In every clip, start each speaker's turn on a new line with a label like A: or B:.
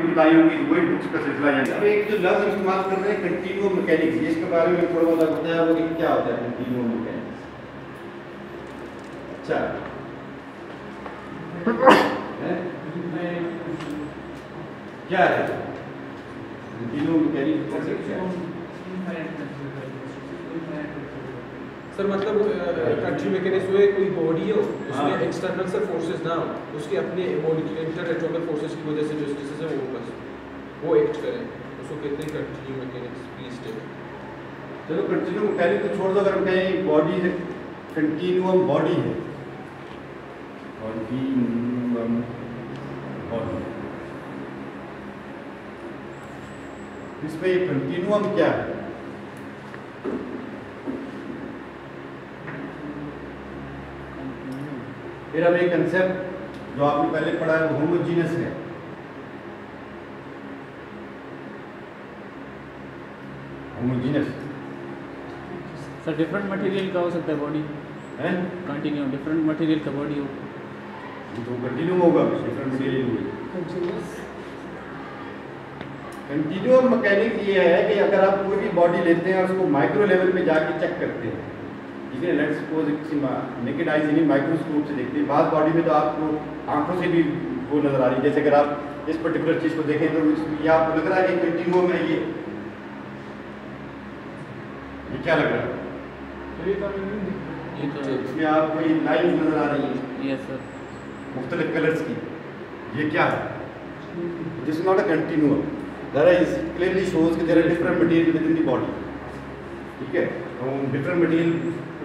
A: बताई होंगी, वही बुक्स का सिलसिला है। अब एक जो लफ्ज़ इस्तेमाल कर रहे हैं कंटिन्यूम मैकेनिक्स, इसके बारे में थोड़ा बहुत बताया होगा कि क्या होता है कंटिन्यूम मैकेनिक्स। अच्छा क्या है कंटिन्यूम मैकेनिक्स?
B: सर मतलब कंट्री मैकेनिक्स हुए कोई बॉडी हो उसमें एक्सटर्नल से फोर्सेस ना हो, उसके अपने बॉडी की इंटर एटॉमिक फोर्सेस की वजह से जो स्ट्रेसेस है वो बस वो एक्ट करें, उसको कहते हैं कंट्री मैकेनिक्स। Please tell.
A: चलो कंटिन्यूम मैकेनिक्स तो छोड़ दो, अगर हम कहें बॉडी है कंटिन्यूम बॉडी है, कंटिन्यूम बॉडी, इसमें ये कंटिन्यूम क्या है? फिर अब एक कंसेप्ट जो आपने पहले पढ़ा है वो होमोजीनस है। होमोजीनस
C: सर डिफरेंट मटेरियल का हो सकता है बॉडी
A: है,
C: कंटिन्यू डिफरेंट मटेरियल का बॉडी हो
A: तो कंटिन्यू होगा, डिफरेंट मटेरियल होगी। कंटिन्यूम मैकेनिक्स ये है कि अगर आप कोई भी बॉडी लेते हैं और उसको माइक्रो लेवल पे जाके चेक करते हैं, ठीक है, लेट्स सपोज किसी नेकेड आई से नहीं माइक्रोस्कोप से देखते हैं, बाद बॉडी में तो आपको आंखों से भी वो नजर आ रही है, जैसे अगर आप इस पर्टिकुलर चीज को देखें तो ये आपको लग रहा है कि कंटिन्यूम है, ये क्या लग रहा है? इसमें आपको ये लाइन नजर आ रही है
C: यस सर
A: मुख्तलिफ कलर्स की, ये क्या है? This is not a continuum, there is clearly shows कि there are different material within the body, ठीक है। तो डिफरेंट मटेरियल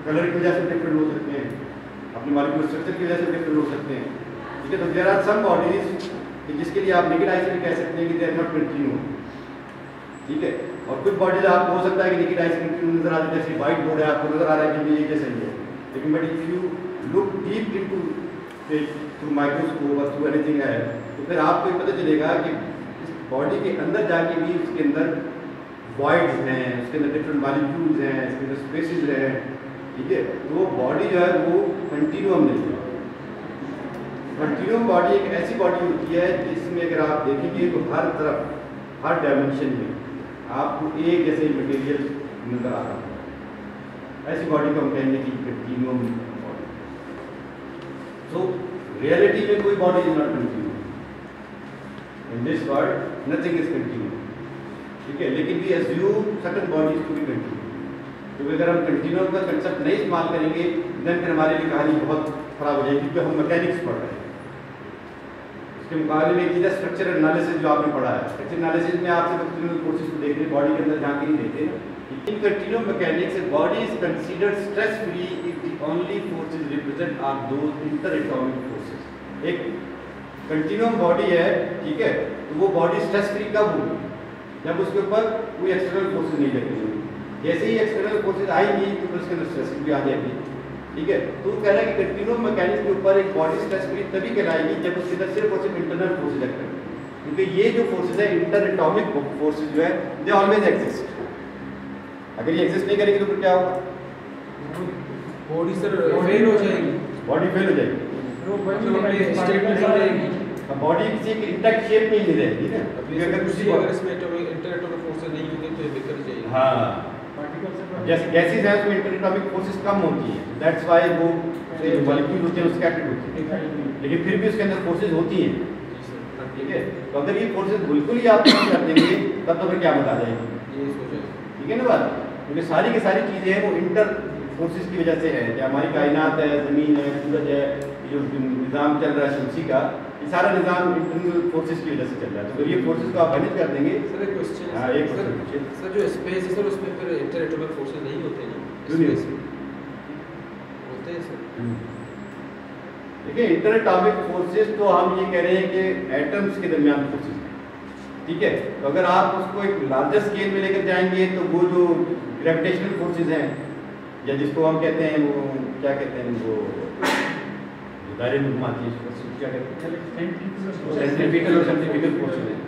A: कलर की वजह से डिफरेंट हो सकते हैं, अपने मॉलिक्यूलर स्ट्रक्चर की वजह से डिफरेंट हो सकते हैं, ठीक है। तो देयर आर सम बॉडीज जिसके लिए आप नेकेड आई से भी कह सकते हैं कि दे आर नॉट कंटिन्यू, ठीक है। और कुछ बॉडीज आपको हो सकता है कि नेकेड आई से कंटिन्यू नजर आ जाए, जैसे व्हाइट बोर्ड है आपको नजर आ रहा है कि ये जैसे ही है, लेकिन but if you look deep into through microscope और थ्रू एनीथिंग है, तो फिर आपको ये पता चलेगा कि इस बॉडी के अंदर जाके भी उसके अंदर वॉइड्स हैं, उसके अंदर डिफरेंट मॉलिक्यूल्स हैं, इसके अंदर स्पेसिस हैं, ठीक है। तो वो बॉडी जो है वो कंटिन्यूम नहीं है। कंटिन्यूम बॉडी एक ऐसी बॉडी होती है जिसमें अगर आप देखेंगे तो हर तरफ हर डायमेंशन में आपको एक जैसे मटेरियल नजर आ रहा है, ऐसी बॉडी को हम कहेंगे कि कंटिन्यूम बॉडी। सो रियलिटी में कोई body is not continuum, in this world nothing is continuum, ठीक है। लेकिन we assume certain bodies to be continuum, क्योंकि अगर हम कंटिन्यूम का कंसेप्ट नहीं इस्तेमाल करेंगे देन फिर हमारे लिए कहानी बहुत खराब हो जाएगी, क्योंकि हम मैकेनिक्स पढ़ रहे हैं। इसके मुकाबले में एक स्ट्रक्चरल एनालिसिस जो आपने पढ़ा है, स्ट्रक्चरल एनालिसिस में आपसे कंटिन्यूम फोर्सेस को देखते हैं, बॉडी के अंदर झांक नहीं देते। In continuum mechanics body is considered stress free if the only forces represent are those inter atomic forces. एक कंटिन्यूम बॉडी है, ठीक है, तो वो बॉडी स्ट्रेस फ्री कब होगी? जब उसके ऊपर कोई एक्सटर्नल फोर्सेस नहीं लगेंगे। जैसे ही एक्सटर्नल फोर्सेस आएंगी तो फिर उसके अंदर स्ट्रेस भी आ जाएगी, ठीक है। तो वो कह रहा है कि कंटिन्यूम मैकेनिक्स के ऊपर एक बॉडी स्ट्रेस फ्री तभी कहलाएगी जब उसके अंदर सिर्फ और सिर्फ इंटरनल फोर्सेज एक्ट करेंगे, क्योंकि ये जो फोर्सेज है इंटर एटॉमिक फोर्सेज जो है दे ऑलवेज एग्जिस्ट। अगर ये एग्जिस्ट नहीं करेंगे तो फिर क्या होगा?
B: बॉडी सर फेल हो जाएगी,
A: बॉडी फेल हो जाएगी,
B: स्टेट में जाएगी,
A: बॉडी किसी एक इंटैक्ट शेप में ही नहीं रहेगी ना।
B: अगर किसी अगर इसमें इंटर एटॉमिक फोर्सेस नहीं होंगे तो ये बिखर जाएगी।
A: हाँ, जैसे गैसेज है उसमें इंटर एटॉमिक फोर्सेस कम होती है, दैट्स व्हाई वो मॉलिक्यूल होते हैं स्कैटर्ड होते हैं, लेकिन फिर भी उसके अंदर फोर्सेस होती हैं, ठीक है। तो अगर ये फोर्सेस बिल्कुल ही आप कम कर देंगे तब तो फिर क्या बता जाएगी, ठीक है ना बात। क्योंकि सारी की सारी चीज़ें हैं वो इंटर फोर्सेस की वजह से है, क्या हमारी कायनात है, ज़मीन है, सूरज है, जो निज़ाम चल रहा है शमसी का, ये सारा निज़ाम इंटरनल फोर्सेस की वजह से चल रहा है। तो अगर ये फोर्सेस को आप मैनेज कर देंगे।
B: सर एक क्वेश्चन
A: हाँ, एक क्वेश्चन पूछिए।
B: सर जो स्पेस है सर उसमें फिर इंटर एटॉमिक फोर्सेस नहीं होते हैं?
A: क्यों नहीं
B: होते हैं सर।
A: देखिए इंटर एटॉमिक फोर्सेस तो हम ये कह रहे हैं कि एटम्स के दरमियान फोर्सेस हैं, ठीक है। तो अगर आप उसको एक लार्जर स्केल में लेकर जाएंगे तो वो जो ग्रेविटेशनल फोर्सेस हैं, या जिसको हम कहते हैं वो क्या कहते हैं, वो दायरे में घुमाती है, क्या कहते हैं, सेंट्रीफ्यूगल और सेंट्रीफ्यूगल फोर्सेस हैं,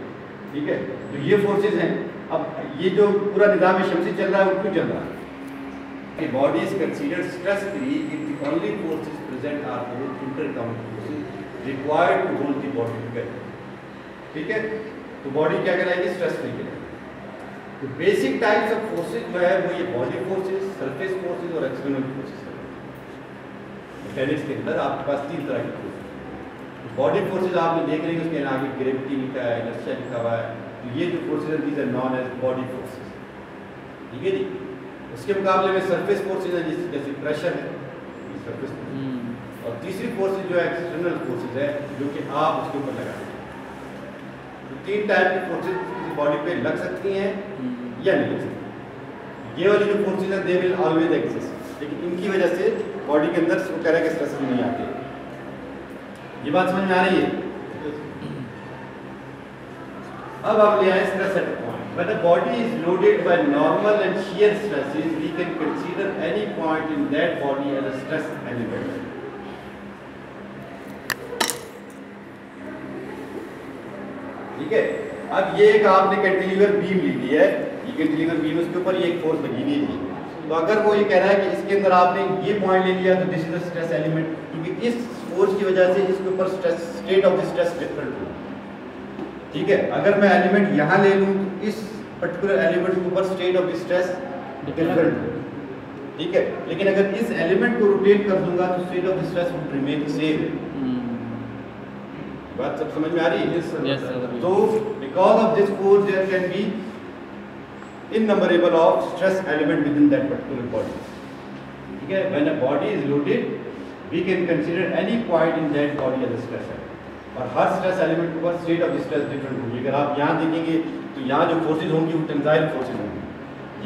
A: ठीक है। तो ये फोर्सेस हैं। अब ये जो पूरा निज़ाम शमसी चल रहा है वो क्यों चल रहा है? कि body is considered stress free if the only forces present are those inter atomic forces required to hold the body together, ठीक है। तो बॉडी क्या कहलाएगी, स्ट्रेस फ्री कहलाएगी। तो बेसिक टाइप्स ऑफ फोर्सेज जो है वो ये बॉडी फोर्सेज, सरफेस फोर्सेज और एक्सटर्नल फोर्सेज है। मैकेनिक्स के अंदर आपके पास 3 तरह की फोर्सेज। बॉडी फोर्सेज आपने देख रही है, उसके आगे ग्रेविटी लिखा है, इनर्शिया लिखा हुआ है। तो ये जो फोर्सेज है these are known as body forces, ठीक है जी। उसके मुकाबले में सरफेस फोर्सेज है, जैसे प्रेशर है, सरफेस फोर्सेज। और तीसरी फोर्सेज जो है एक्सटर्नल फोर्सेज है, जो कि आप उसके ऊपर लगाते हैं। तो 3 टाइप की फोर्सेज किसी बॉडी पे लग सकती हैं या नहीं लग सकती। ये वाली जो फोर्सेज है दे विल ऑलवेज एग्जिस्ट, लेकिन इनकी वजह से बॉडी के अंदर वो कह रहा है कि स्ट्रेस नहीं आते। ये बात समझ में आ रही है? अब आप ले आए stress eight a point. When a body is loaded by normal and shear stresses, we can consider any point in that body as a stress element. ठीक है, अब ये एक आपने कैंटिलीवर बीम ली हुई है, ये कैंटिलीवर बीम, उसके ऊपर ये एक फोर्स लगी हुई है। तो अगर वो ये कह रहा है कि इसके अंदर आपने ये पॉइंट ले लिया तो this is the stress element, क्योंकि इस फोर्स की वजह से इसके ऊपर stress, state of the stress different होगा। ठीक है, अगर मैं एलिमेंट यहाँ ले लूँ तो इस पर्टिकुलर एलिमेंट के ऊपर state of the stress different होगा। ठीक है, लेकिन अगर इस एलिमेंट को रोटेट कर दूंगा तो state of the stress would remain same. बात सब समझ में आ रही है?
C: Yes, sir.
A: So because of this force there can be innumerable of stress element within that particular body. ठीक है, when a body is loaded we can consider any point in that body as a stress element, और हर stress element के ऊपर state of stress different होगी। अगर आप यहाँ देखेंगे तो यहाँ जो फोर्सेज होंगी वो टेंसाइल फोर्सेज होंगी,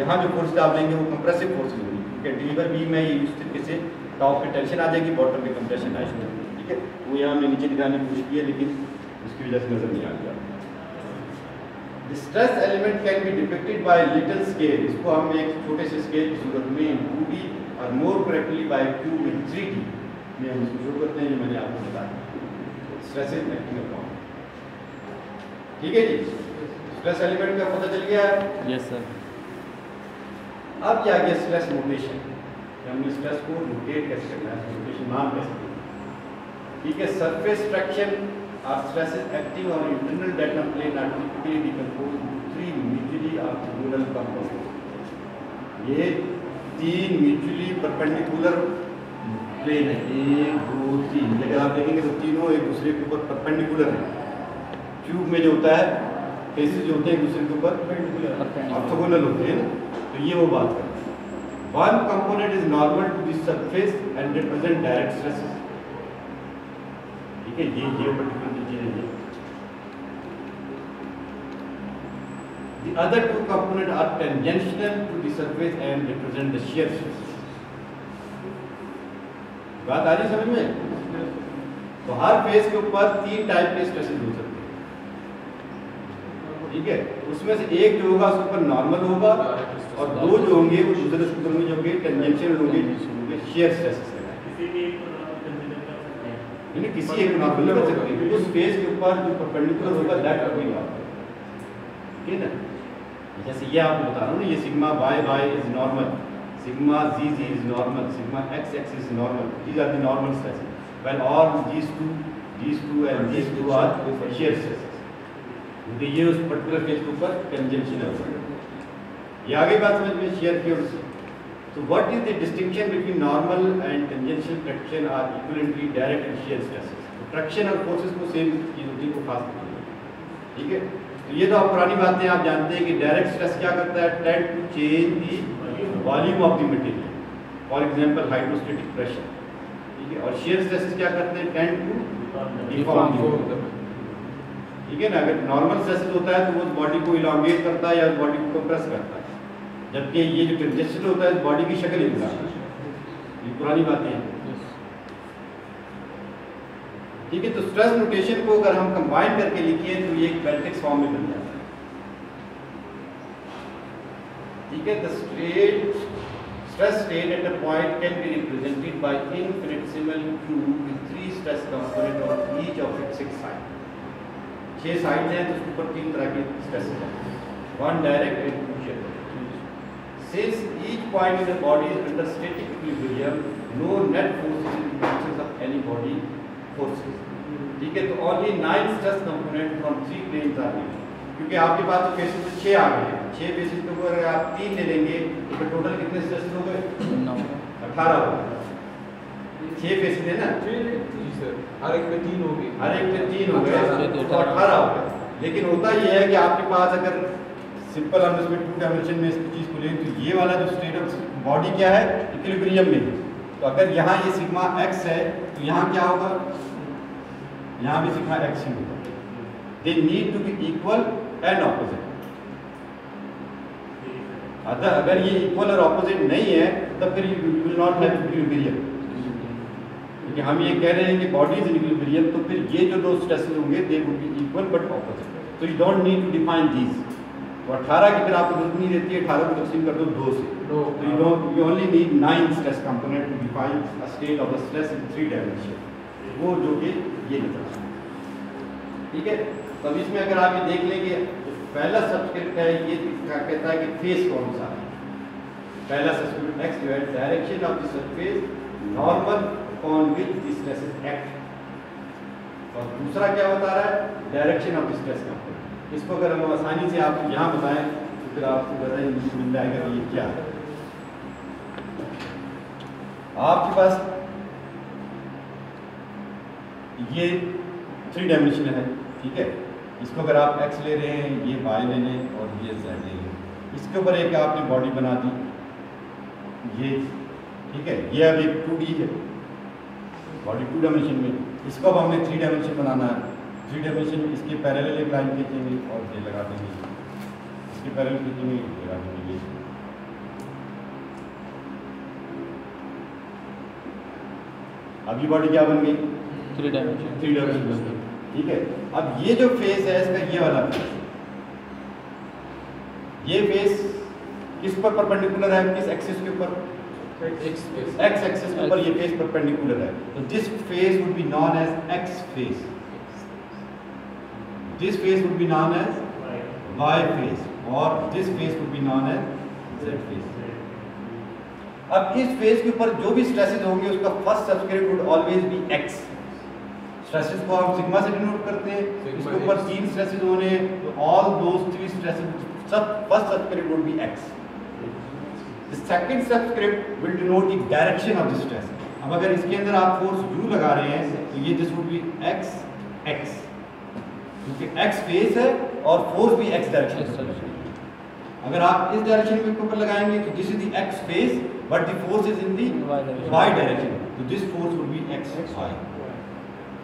A: यहाँ जो फोर्सेज आप लेंगे वो कंप्रेसिव फोर्सेज होंगी। कैंटिलीवर बीम में ये इस तरीके से टॉप पे टेंशन आ जाएगी, बॉटम पे कंप्रेशन आएगी। ठीक है, वो यहाँ हमने नीचे दिखाने की कोशिश की है लेकिन उसकी वजह से नजर नहीं आ रहा। The stress element can be depicted by little scale. इसको हम एक छोटे से स्केल की सूरत में in 2D और more correctly by cube in 3D में हम इसको शो करते हैं, जो मैंने आपको बताया। स्ट्रेस एक्टिंग अपॉन, ठीक है जी, स्ट्रेस एलिमेंट का पता चल गया।
C: Yes sir.
A: अब क्या गया स्ट्रेस नोटेशन, हमने स्ट्रेस को रोटेट कैसे करना है, नोटेशन नाम कैसे देना है। ठीक है, सरफेस ट्रैक्शन और stresses acting on internal datum plane are typically decomposed into 3 mutually orthogonal components. ये 3 म्यूचुअली परपेंडिकुलर प्लेन है, 1 2 3। अगर आप देखेंगे तो तीनों एक दूसरे के ऊपर परपेंडिकुलर है। ट्यूब में जो होता है फेसेस जो होते हैं एक दूसरे के ऊपर ऑर्थोगोनल होते हैं ना, तो ये वो बात करते हैं। One component is normal to the surface and represent direct stresses. ठीक है, ये पर्टिकुलर चीज है। The other 2 components are tangential to the surface and represent the shear stresses. बात आ रही समझ में? तो हर फेस के ऊपर 3 टाइप के स्ट्रेसेस हो सकते हैं। ठीक है, उसमें से एक जो होगा उसके ऊपर नॉर्मल होगा और 2 जो होंगे वो दूसरे के ऊपर जो होंगे टेंजेंशियल होंगे, शेयर स्ट्रेसेस। यानी किसी एक नॉर्मल नहीं कर सकते, उस फेस के ऊपर जो परपेंडिकुलर होगा दैट विल बी नॉर्मल। ठीक है ना, जैसे ये आपको बता रहा हूँ ना, ये sigma y is normal, sigma z is normal, sigma x is normal, these are the normal stresses, when all these two and these two are shear stresses. तो ये उस पर्टिकुलर फेस के ऊपर टेंजेंशियल होगा। ये आगे बात समझ में शेयर की ओर से। So what is the distinction between normal and tangential traction are equivalently direct and shear stresses? तो traction और forces को सेम चीज होती है, को खास होती है। ठीक है, तो ये तो आप पुरानी बातें आप जानते हैं कि डायरेक्ट स्ट्रेस क्या करता है, tend to change the volume of the material, for example hydrostatic pressure। ठीक है, और shear stresses क्या करते हैं, tend to deform the body। ठीक है ना, अगर नॉर्मल स्ट्रेस होता है तो वो बॉडी को इलांगेट करता है या बॉडी को कंप्रेस करता है, जबकि ये जो टेंजेंशियल होता है बॉडी की शक्ल ही बदलता है। ये पुरानी बातें हैं। ठीक है, तो स्ट्रेस नोटेशन को अगर हम कंबाइन करके लिखिए तो ये एक मैट्रिक्स फॉर्म में बन जाता है। ठीक है, the stress state at a point can be represented by infinitesimal cube with 3 stress component on each of its 6 side. 6 side हैं तो उसके ऊपर 3 तरह के स्ट्रेसेस हैं, 1 direct and 2 share. Since each point in the body is under static equilibrium, no net force is in the presence of any body forces. ठीक है, तो only 9 stress components from 3 planes are given. क्योंकि आपके पास तो faces तो 6 आ गए हैं, 6 faces के ऊपर आप 3 ले लेंगे तो फिर टोटल कितने स्ट्रेसेस हो गए? 18 हो गए। 6 फेसेस है ना?
B: जी सर, हर एक में 3 हो गए,
A: हर एक में 3 हो गए तो 18 हो गए। लेकिन होता यह है कि आपके पास अगर सिंपल हम इसमें 2 डायमेंशन में इस चीज़ को लें तो ये वाला जो स्टेट ऑफ बॉडी क्या है? इक्विलिब्रियम में है। तो अगर यहाँ ये सिग्मा एक्स है तो यहाँ क्या होगा? यहाँ भी सिग्मा एक्स ही होगा। They need to be equal and opposite. अगर ये इक्वल और ऑपोजिट नहीं है तब फिर you will not have equilibrium. क्योंकि हम ये कह रहे हैं कि बॉडी इज इन इक्विलिब्रियम, तो फिर ये जो दो स्ट्रेसेस होंगे they would be equal but opposite. तो you don't need to define these. तो 18 की फिर आपको जरूरत नहीं रहती है, 18 को तकसीम कर दो 2 से। तो you only need 9 stress component to define a state of the stress in 3 dimension, वो जो कि ये नजर आता है। ठीक है, तो अब इसमें अगर आप ये देख लेंगे पहला सब्सक्रिप्ट है ये कहता है कि फेस कौन सा है। पहला सब्सक्रिप्ट x जो है direction of the surface normal on which the stresses act, और दूसरा क्या बता रहा है? Direction of the stress component. इसको अगर हम आसानी से आपको यहाँ बताएं तो फिर आपको बताएं मिल जाएगा कि ये क्या है। आपके पास ये 3 डायमेंशनल है, ठीक है। इसको अगर आप x ले रहे हैं, ये y ले लें और ये z ले लें। इसके ऊपर एक आपने बॉडी बना दी, ये ठीक है। ये अब एक 2D है, बॉडी 2 डायमेंशन में। इसको अब हमें 3 डायमेंशन बनाना है। 3 डायमेंशन में इसके पैरेलल एक लाइन खींचेंगे और ये लगा देंगे, इसके पैरेलल खींचेंगे लगा देंगे। ये अगली बॉडी क्या बन गई?
C: 3 डायमेंशन।
A: 3 डायमेंशन बन गई, ठीक है। अब ये जो फेस है इसका, ये वाला फेस, ये फेस किस पर परपेंडिकुलर है? किस एक्सिस के ऊपर? एक्स एक्सिस के ऊपर ये फेस परपेंडिकुलर है। तो this face would be known as X face, this face would be known as Y face, और this face would be known as Z face. अब इस फेस के ऊपर जो भी स्ट्रेसेस होंगे उसका first subscript would always be x. Stresses को हम सिग्मा से डिनोट करते हैं। इसके ऊपर 3 स्ट्रेसेस होने, तो ऑल दोस 3 स्ट्रेसेस सब first subscript would be x. The second subscript will denote the direction of the stress. अब अगर इसके अंदर आप फोर्स U लगा रहे हैं तो ये this would be x x, क्योंकि x फेस है और फोर्स भी x डायरेक्शन। अगर आप इस डायरेक्शन में ऊपर लगाएंगे तो this is the x face but the force is in the y direction, तो this force would be x y,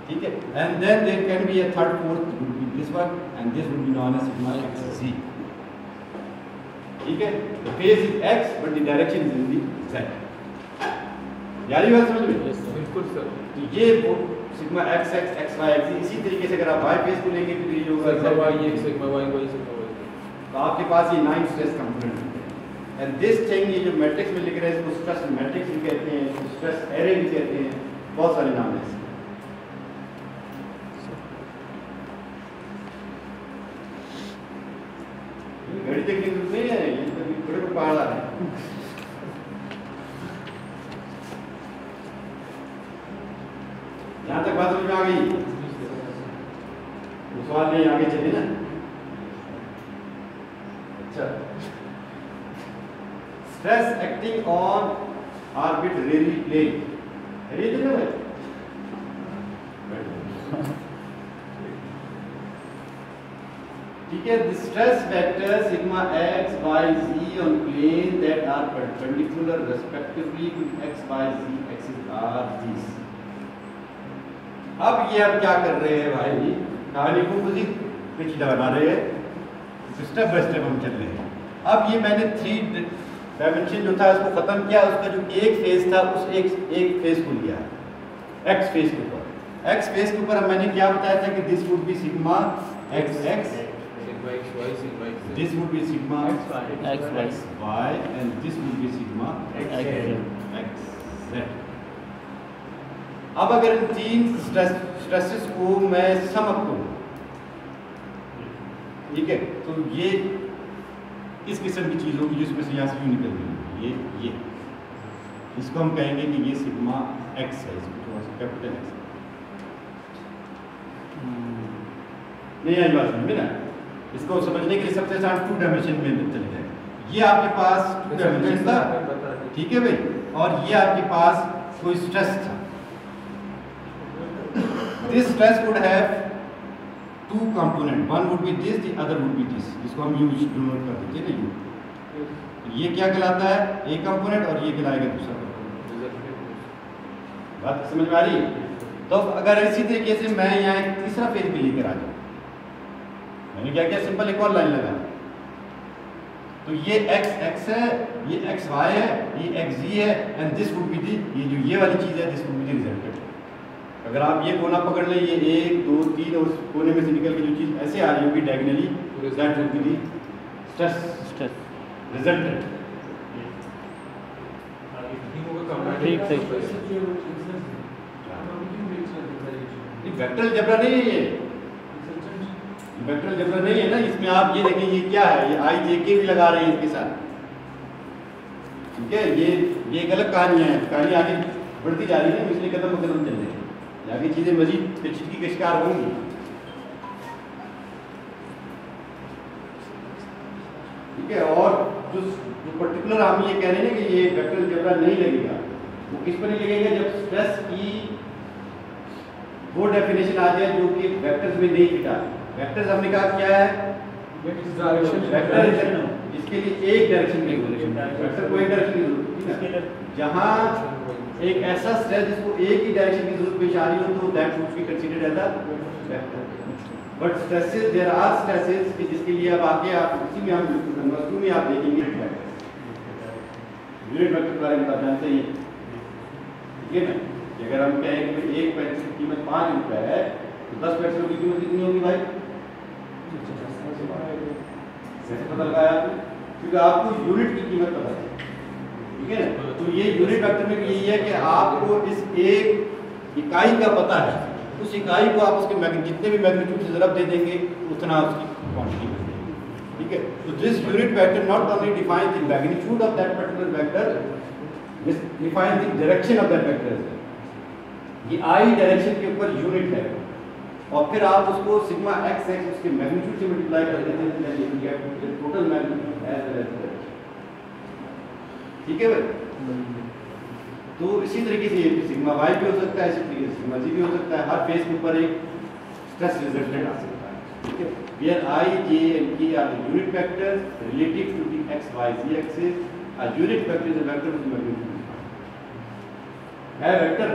A: ठीक है। And then there can be a third force would be this one and this would be known as sigma x z, ठीक है। The phase is x but the direction is in the z। यारी बात समझ में?
B: बिल्कुल sir.
A: तो ये sigma x x x y x, इसी तरीके से अगर आप y फेस को लेंगे तो ये होगा
B: sigma y x sigma y y sigma y।
A: तो आपके पास ये 9 स्ट्रेस कंपोनेंट हैं। एंड दिस थिंग, ये जो मैट्रिक्स में लिख रहे हैं इसको स्ट्रेस मैट्रिक्स भी कहते हैं, इसको स्ट्रेस एरे भी कहते हैं, बहुत सारे नाम हैं इसके। घड़ी देखने की जरूरत नहीं है, ये तो बड़े बड़े पहाड़ आ रहे हैं। यहाँ तक बात समझ में आ गई? सवाल नहीं, आगे चलिए ना। अच्छा, stress acting on arbitrary plane, है ये भाई? ठीक है। The stress vector sigma x y z on plane that are perpendicular respectively to x y z axis are these। अब ये आप क्या कर रहे हैं भाई? कहानी को कुछ पिच बना रहे हैं, स्टेप बाय स्टेप हम चल रहे हैं। अब ये मैंने 3 डायमेंशन जो था इसको खत्म किया, उसका जो एक फेस था उस एक फेस को लिया एक्स फेस के ऊपर। एक्स फेस के ऊपर मैंने क्या बताया था कि this would be sigma x x, this would be sigma x y and this would be sigma x z। अब अगर इन 3 स्ट्रेसेस को मैं सम अप करूं, ठीक है, तो ये इस किस्म की चीज होगी जिसमें से यहाँ से यूं निकल रही है, ये इसको हम कहेंगे कि ये सिग्मा x है, इसको थोड़ा सा कैपिटल x। नहीं आई बात समझ में ना? इसको समझने के लिए सबसे आसान 2 डायमेंशन में चले जाए। ये आपके पास 2 डायमेंशन था, ठीक है भाई, और ये आपके पास कोई स्ट्रेस था। This stress would have 2 component, one would be this, the other would be this, जिसको हम यूज डिनोट कर देते हैं ना। ये क्या कहलाता है? एक कंपोनेंट, और ये कहलाएगा दूसरा कंपोनेंट। बात समझ में आ रही है? तो अगर इसी तरीके से मैं यहाँ एक तीसरा फेज भी लेकर आ जाऊँ, मैंने क्या किया, सिंपल एक और लाइन लगा, तो ये x x है, ये x y है, ये x z है, and this would be the, ये जो ये वाली चीज़ है, this would be the resultant. अगर आप ये कोना पकड़ लें, ये 1 2 3 और कोने में से निकल के जो चीज़ ऐसे आ रही होगी diagonally, that would be the stress resultant.
C: ठीक सही।
A: वेक्टर अलजेब्रा नहीं है ये, वेक्टर अलजेब्रा नहीं है ना। इसमें आप ये देखें, ये क्या है, ये आई जे के भी लगा रहे हैं इसके साथ, ठीक है। ये एक अलग कहानी है, कहानी आगे बढ़ती जा रही है, इसलिए कदम ब कदम चल रहे हैं, आगे चीज़ें मजीद पेचीदगी के शिकार होंगी। ठीक है, और जो पर्टिकुलर हम ये कह रहे हैं कि ये वेक्टर अलजेब्रा नहीं लगेगा, वो किस पर नहीं लगेगा? जब स्ट्रेस की वो डेफिनेशन आ जाए जो कि वेक्टर्स में नहीं फिट आ। वेक्टर्स हमने कहा क्या है? वेक्टर जिसके लिए एक डायरेक्शन की जरूरत है, वेक्टर को एक डायरेक्शन की जरूरत है। जहां एक ऐसा स्ट्रेस जिसको एक ही डायरेक्शन की जरूरत पेश आ रही हो, तो that would be considered as a vector. But stresses, there are stresses कि जिसके लिए अब आगे आप इसी में हम नंबर 2 में आप देखेंगे यूनिट वेक्टर के बारे में आप जानते हैं, ठीक है ना। अगर हम कहें कि एक पेंसिल की कीमत 5 रुपये है, तो 10 पेंसिलों की कीमत कितनी होगी भाई? कैसे पता लगाया आपने? क्योंकि आपको यूनिट की कीमत पता है, ठीक है ना। तो ये यूनिट वेक्टर में भी यही है कि आपको इस एक इकाई का पता है, उस इकाई को आप उसके जितने भी मैग्नीट्यूड से ज़रब दे देंगे उतना उसकी क्वांटिटी बन जाएगी, ठीक है। तो this unit vector not only define the magnitude of that particular vector, this define the direction of that vector. ये आई डायरेक्शन के ऊपर यूनिट है, और फिर आप उसको सिग्मा एक्स एक्स उसके मैग्नीट्यूड से मल्टीप्लाई कर देते हैं, total magnitude as well as direction, ठीक है भाई। तो इसी तरीके से ये सिग्मा वाई भी हो सकता है, इसी तरीके से सिग्मा जी भी हो सकता है। हर फेज के ऊपर एक स्ट्रेस रिजल्टेंट आ सकता है, ठीक है। Where i j and k are the unit vectors relative to the x y z axis, a unit vector is a vector with magnitude है वेक्टर,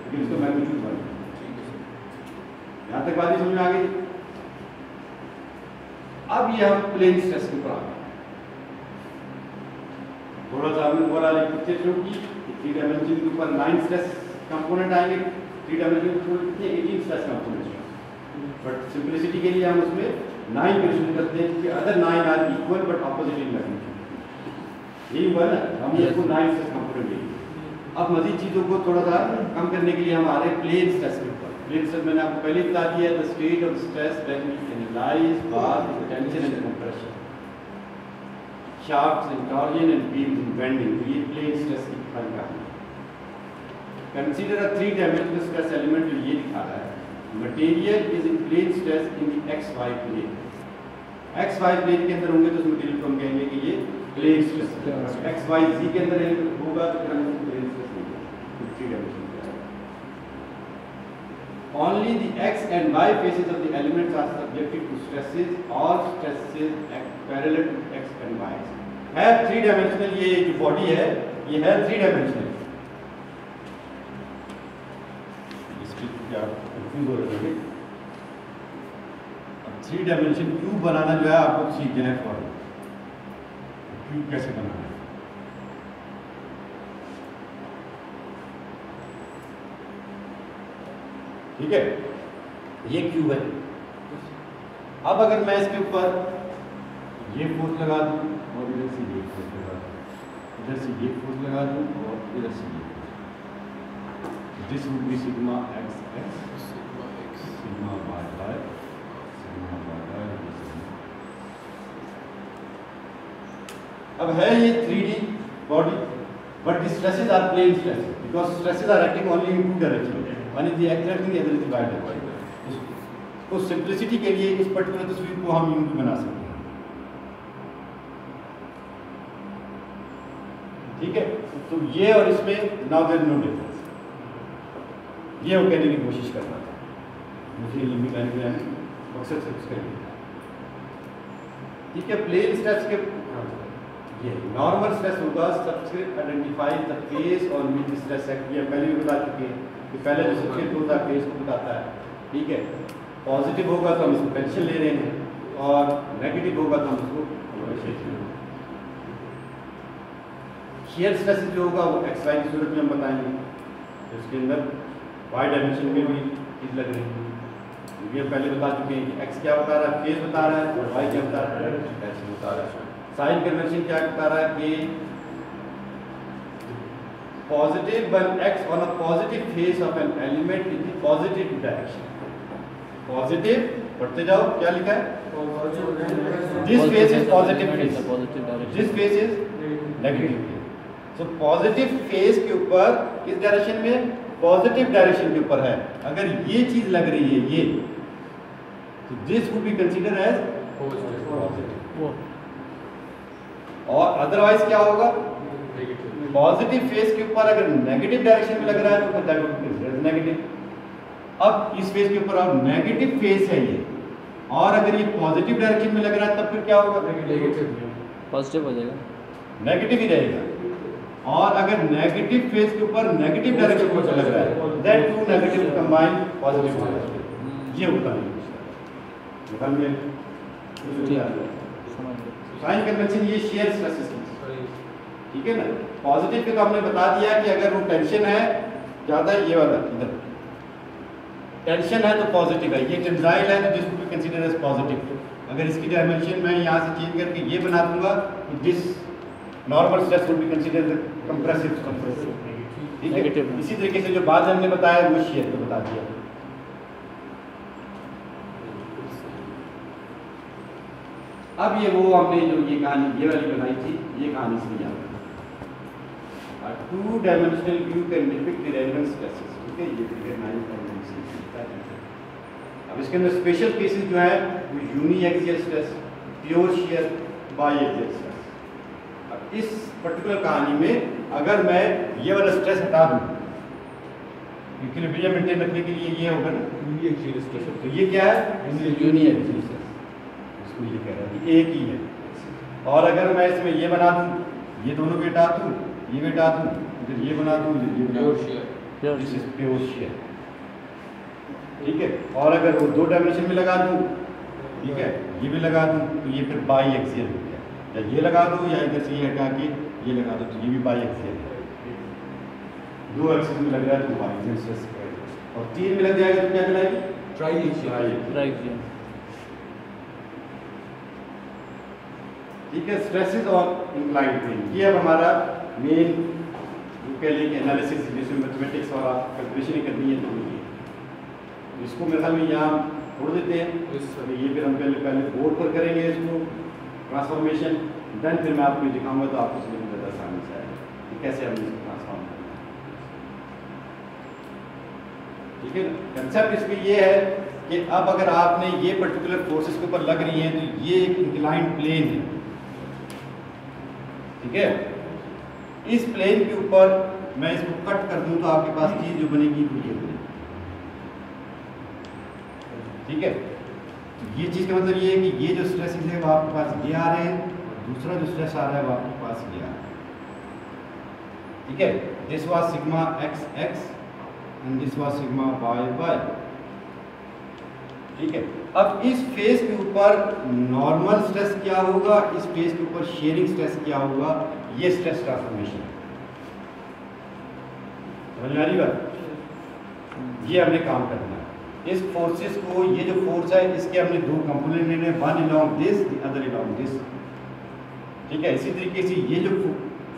A: लेकिन इसका मैग्नीट्यूड बन। यहाँ तक बात समझ में आ गई। अब ये हम प्लेन स्ट्रेस के ऊपर आ गए, थोड़ा सा हमने बोला एक पिक्चर शो की, 3 डायमेंशन के ऊपर 9 स्ट्रेस कंपोनेंट आएंगे, 3 डायमेंशन के ऊपर कितने 18 स्ट्रेस कंपोनेंट, बट सिंपलिसिटी के लिए हम उसमें 9 मेंशन करते हैं, क्योंकि other 9 are equal but opposite in magnitude. यही हुआ ना, हम इसको 9 स्ट्रेस कंपोनेंट लेंगे। अब मजीद चीज़ों को थोड़ा सा कम करने के लिए हम आ रहे हैं प्लेन स्ट्रेस के ऊपर। प्लेन स्ट्रेस मैंने आपको पहले बता दिया, the state of stress when we analyse bar tension and compression, shafts in torsion and beams in bending. तो ये प्लेन स्ट्रेस की फल का है। Consider a 3 dimensional stress element, जो ये दिखा रहा है, material is in plane stress in the x y plane. X y plane के अंदर होंगे तो उस मटेरियल को हम कहेंगे कि ये प्लेन स्ट्रेस। एक्स वाई जी के अंदर होगा तो फिर हम प्लेन स्ट्रेस लेंगे, 3 dimension. Only the x and y faces of the elements are subjected to stresses. All stresses act parallel to x and y. है 3 डायमेंशनल, ये जो बॉडी है ये है 3 डायमेंशनल। इसकी क्या कंफ्यूज हो रहे हैं। अब 3 डायमेंशन क्यूब बनाना जो है आपको सीख जाए फॉर्म, क्यूब कैसे बनाना है। ठीक है, ये क्यूब है। अब अगर मैं इसके ऊपर ये फोर्स लगा दूं और इधर से ये फोर्स लगा दूं, इधर से ये फोर्स लगा दूं और इधर से ये, this would be sigma x x, sigma y y, sigma y y. अब है ये 3D body, but the stresses are plane stresses because stresses are acting only in 2 direction. One is the x direction, the other is the y direction. तो simplicity के लिए इस particular तस्वीर को हम यूं भी बना सकते हैं, ठीक है। तो ये और इसमें नाउ देयर नो डिफरेंस, ये वो कहने की कोशिश कर रहा था, मुझे लंबी लाइन में मकसद से उसका ठीक है। प्लेन स्ट्रेस के ये नॉर्मल स्ट्रेस होगा, सबसे आइडेंटिफाई द फेस और मिड स्ट्रेस है, ये पहले भी बता चुके हैं कि पहले जो सबसे होता है फेस को बताता है, ठीक है। पॉजिटिव होगा तो हम इसको टेंशन ले रहे हैं, और नेगेटिव होगा तो हम इसको शेयर स्ट्रेस जो होगा वो एक्स वाई की सूरत में हम बताएंगे, इसके अंदर वाई डायमेंशन में भी चीज लग रही है, ये पहले बता चुके हैं कि एक्स क्या बता रहा है, फेस बता रहा है, और वाई क्या बता रहा है, डायरेक्शन बता रहा है। साइन कन्वेंशन क्या बता रहा है कि positive one x on a positive face of an element in the positive direction. Positive पढ़ते जाओ, क्या लिखा है, this face is positive face, this face is negative face. So positive face के ऊपर किस डायरेक्शन में, पॉजिटिव डायरेक्शन के ऊपर है, अगर ये चीज लग रही है ये, तो this would be consider as positive, और अदरवाइज क्या होगा, पॉजिटिव फेस के ऊपर अगर नेगेटिव डायरेक्शन में लग रहा है तो that would be considered negative. अब इस फेस के ऊपर अब नेगेटिव फेस है ये, और अगर ये पॉजिटिव डायरेक्शन में लग रहा है तब फिर क्या होगा,
C: पॉजिटिव हो जाएगा,
A: नेगेटिव ही रहेगा। और अगर नेगेटिव फेस के ऊपर नेगेटिव डायरेक्शन में लग रहा है that two negative combine positive, ये होता है साइन कन्वेंशन, ये शेयर स्ट्रेसेस की, ठीक है ना। पॉजिटिव के तो हमने बता दिया कि अगर वो टेंशन है ज्यादा, ये वाला इधर टेंशन है तो पॉजिटिव है, ये टेंसाइल है तो this would be considered as positive. अगर इसकी डायमेंशन मैं यहाँ से चेंज करके ये बना दूंगा तो this normal stress would be considered compressive, ठीक है। इसी तरीके से जो बाद हमने बताया वो शेयर को बता दिया। अब ये वो हमने जो ये कहानी ये वाली बनाई थी, ये कहानी से याद रखना, two dimensional view can depict the relevant stresses, ठीक है। ये फिगर 9.96। अब इसके अंदर स्पेशल केसेस जो है वो uniaxial stress, pure shear, biaxial stress. अब इस पर्टिकुलर कहानी में अगर मैं ये वाला स्ट्रेस हटा दूं, इक्विलिब्रियम मेंटेन रखने के लिए ये होगा ना यूनी एक्सियल स्ट्रेस, तो ये क्या है, यूनी एक्सियल स्ट्रेस, ये कह रहा है कि एक ही है। और अगर मैं इसमें ये बना दूं, ये दोनों भी हटा दूं, ये भी हटा दूं, फिर ये बना दूं, ये pure share, this is pure share, ठीक है। और अगर वो दो डायमेंशन में लगा दूं, ठीक है, ये भी लगा दूं, तो ये फिर बाई एक्सियल हो गया, या ये लगा दो या इधर से ये हटा के ये लगा दो, तो ये भी बाई एक्सियल है। दो एक्सिस में लग रहा है तो बाई एक्सियल स्ट्रेस, और तीन में लग जाएगा तो क्या कहलाएगी, ट्राई एक्सियल, ठीक है। स्ट्रेसेस और इंक्लाइंड प्लेन, ये अब हमारा मेन कह लें कि एनालिसिस, जिसमें मैथमेटिक्स और आप कैलकुलेशन ही करनी है, तो ये इसको मेरे ख्याल में यहाँ छोड़ देते हैं। तो ये फिर हम पहले बोर्ड पर करेंगे इसको ट्रांसफॉर्मेशन, देन फिर मैं आपको दिखाऊंगा तो आपको समझ में ज़्यादा आसानी से आएगा कि कैसे हम इसको ट्रांसफॉर्म करना है, ठीक है ना। कंसेप्ट इसमें ये है कि अब अगर आपने ये पर्टिकुलर फोर्सेस के ऊपर लग रही हैं तो ये एक इंक्लाइंड प्लेन है, ठीक है। इस प्लेन के ऊपर मैं इसको कट कर दूं तो आपके पास चीज जो बनेगी वो ये बनेगी, ठीक है। ये चीज का मतलब ये है कि ये जो स्ट्रेसेस है वो आपके पास ये आ रहे हैं, दूसरा जो स्ट्रेस आ रहा है वो आपके पास ये आ रहा है, ठीक है। This was sigma x x and this was sigma y y, ठीक है। अब इस फेस के ऊपर नॉर्मल स्ट्रेस क्या होगा, इस फेस के ऊपर शेयरिंग स्ट्रेस क्या होगा, ये स्ट्रेस ट्रांसफॉर्मेशन समझ में आ रही बात। ये हमने काम करना है। इस फोर्सेस को, ये जो फोर्स है इसके हमने दो कंपोनेंट लेने, one along this, the other along this, ठीक है। इसी तरीके से ये जो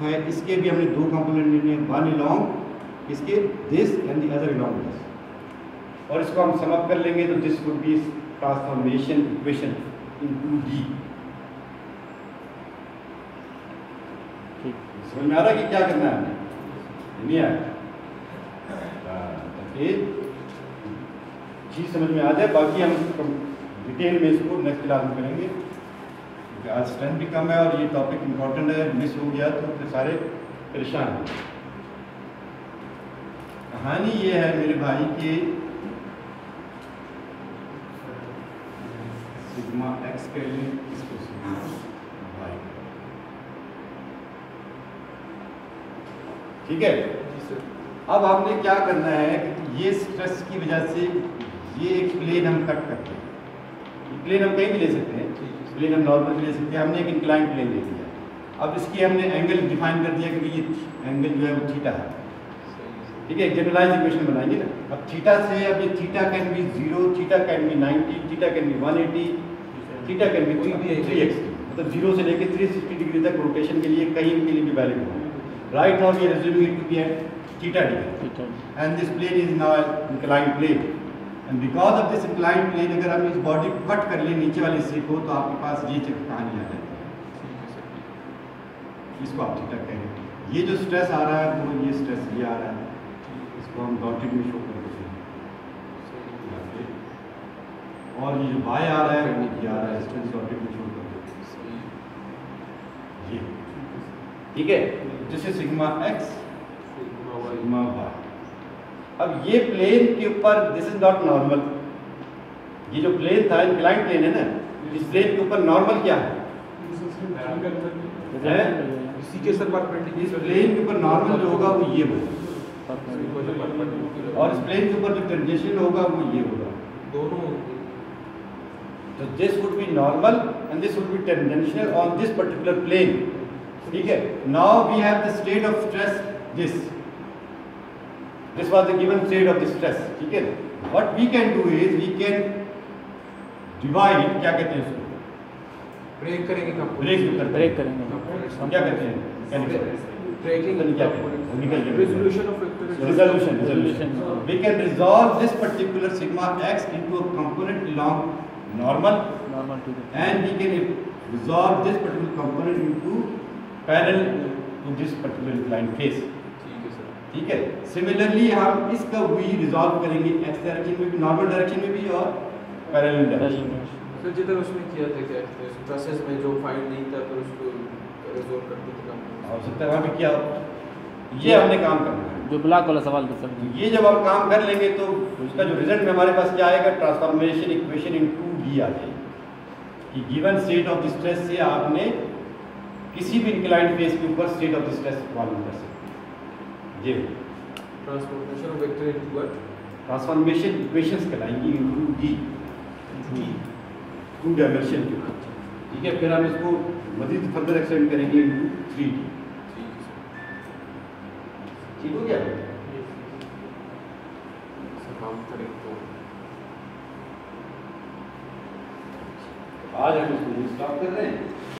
A: है इसके भी हमने दो कंपोनेंट लेने, वन अलोंग इसके this and the other along this, और इसको हम सम अप कर लेंगे तो this would B transformation equation in 2D। समझ में आ रहा है कि क्या करना है हमें, नहीं आया। चीज़ समझ में आ जाए, बाकी हम डिटेल में इसको नेक्स्ट क्लास में करेंगे, क्योंकि आज स्ट्रेंथ भी कम है और ये टॉपिक इम्पोर्टेंट है, मिस हो गया तो फिर सारे परेशान हैं। कहानी ये है मेरे भाई कि सिग्मा एक्स के लिए इसको सिग्मा वाई, ठीक है। अब आपने क्या करना है कि ये स्ट्रेस की वजह से ये एक प्लेन हम कट करते हैं, ये प्लेन हम कहीं भी ले सकते हैं, प्लेन हम नॉर्मल भी ले सकते हैं, हमने एक इंक्लाइन प्लेन ले लिया। अब इसकी हमने एंगल डिफाइन कर दिया कि ये एंगल जो है वो थीटा है, ठीक है। जनरलाइज इक्वेशन बनाएंगे ना। अब थीटा से, अब ये theta can be 0, theta can be 90, theta can be 180, theta can be कोई भी 360, मतलब 0 से लेकर 360 डिग्री तक रोटेशन के लिए कहीं के लिए भी वैलिड हो। Right now we assume it to be at theta degree and this plane is now an inclined plane, and because of this inclined plane अगर हम इस बॉडी को कट कर ले नीचे वाले हिस्से को, तो आपके पास ये कहानी आ जाती है, इसको आप थीटा कहेंगे। ये जो स्ट्रेस आ रहा है तो ये स्ट्रेस ये आ रहा है, इसको हम डॉटेड में शो कर देते हैं, और ये जो y आ रहा है वो ये आ रहा है, स्ट्रेस डॉटेड में शो कर देते हैं, ये ठीक है। जैसे सिग्मा एक्स सिग्मा वाई। अब ये प्लेन के ऊपर, दिस इज नॉट नॉर्मल, ये जो प्लेन था इंक्लाइंड प्लेन है ना, इस प्लेन के ऊपर नॉर्मल क्या है,
B: इसी के सर परपेंडिकुलर,
A: इस प्लेन के ऊपर नॉर्मल जो होगा वो ये होगा, और इस प्लेन के ऊपर जो टेंजेंशियल होगा वो ये होगा,
B: दोनों।
A: तो this would be normal and this would be tangential on this particular plane, ठीक है। Now we have the state of stress, this was the given state of the stress, ठीक है। What we can do is we can divide, क्या कहते हैं उसको,
B: break करेंगे,
C: break करेंगे,
A: हम क्या कहते हैं,
B: ब्रेकिंग,
A: क्या कहते हैं,
B: resolution of vector,
A: resolution. We can resolve this particular sigma x into a component along normal, and we can resolve this particular component into parallel to this particular inclined face, ठीक है। Similarly हम इसका भी resolve करेंगे x direction में भी, normal direction में भी, और पैरेलल डायरेक्शन में।
B: सर जिधर उसमें किया था क्या प्रोसेस में जो फाइंड नहीं था फिर उसको रिजॉल्व करते थे,
A: हो सकता है वहाँ पे क्या हो, ये हमने काम करना है,
C: जो ब्लॉक वाला सवाल था सर,
A: ये जब हम काम कर लेंगे तो उसका जो रिजल्ट में हमारे पास क्या आएगा, ट्रांसफॉर्मेशन इक्वेशन इन 2D आ जाएगी, कि given state of the stress से आपने किसी भी इंक्लाइंड फेस के ऊपर स्टेट ऑफ द स्ट्रेस मालूम कर सकते हैं। ये
B: transformation of vector into what,
A: transformation equations कहलाएंगी इनटू डी, 2 डायमेंशन के ऊपर, ठीक है। फिर हम इसको मजीद फर्दर एक्सटेंड करेंगे इनटू 3D, ठीक हो गया।
B: काम करेंगे तो
A: आज हम इसको स्टॉप कर रहे हैं।